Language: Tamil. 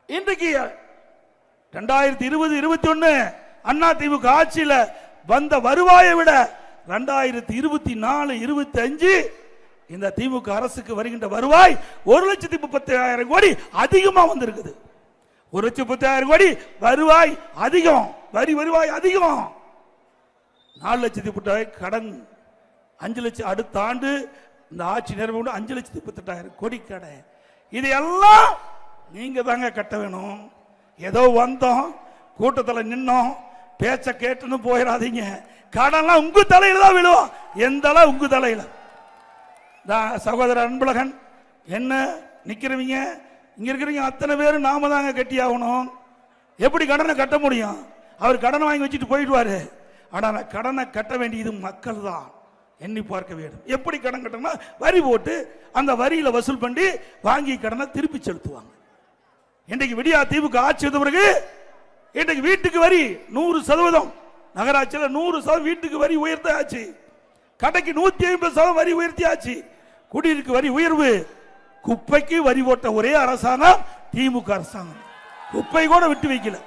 இன்றைக்கு 2020-21 அண்ணா திமுக ஆட்சியில வந்த வருவாயை விட 2024-25 இந்த திமுக அரசுக்கு வருகின்ற வருவாய் 1,30,000 கோடி அதிகமா வந்திருக்குது. 1,30,000 கோடி வருவாய் அதிகம், வருவாய் அதிகம். 4,00,000 கடன், 5 லட்சம் அடுத்த ஆண்டு இந்த ஆட்சி நிறைவு 5,38,000 கோடி கடன். இதையெல்லாம் நீங்க தாங்க கட்ட வேணும். ஏதோ வந்தோம், கூட்டத்தில் நின்னோம், பேச்ச கேட்டுன்னு போயிடாதீங்க. கடன்லாம் உங்க தலையில தான் விழுவோம். எந்த அளவு உங்க தலையில. சகோதரர் அன்பழகன் என்ன நிக்கிறவங்க இங்க இருக்கிறவங்க அத்தனை பேரும் நாம தாங்க கட்டி ஆகணும். எப்படி கடனை கட்ட முடியும்? அவர் கடனை வாங்கி வச்சுட்டு போயிடுவாரு. ஆனா கடனை கட்ட வேண்டியது மக்கள் தான். எண்ணி பார்க்க வேண்டும். எப்படி கடன் கட்டணும்னா வரி போட்டு அந்த வரியில வசூல் பண்ணி வாங்கி கடனை திருப்பி செலுத்துவாங்க. இன்றைக்கு விடியா திமுக ஆட்சி வந்த பிறகு இன்றைக்கு வீட்டுக்கு வரி 100%, நகராட்சியில் 100% வீட்டுக்கு வரி உயர்த்தாச்சு. கடைக்கு 150% வரி உயர்த்தியாச்சு. குடியிருக்கு வரி உயர்வு. குப்பைக்கு வரி போட்ட ஒரே அரசாங்கம் திமுக அரசாங்கம். குப்பை கூட விட்டு வைக்கல.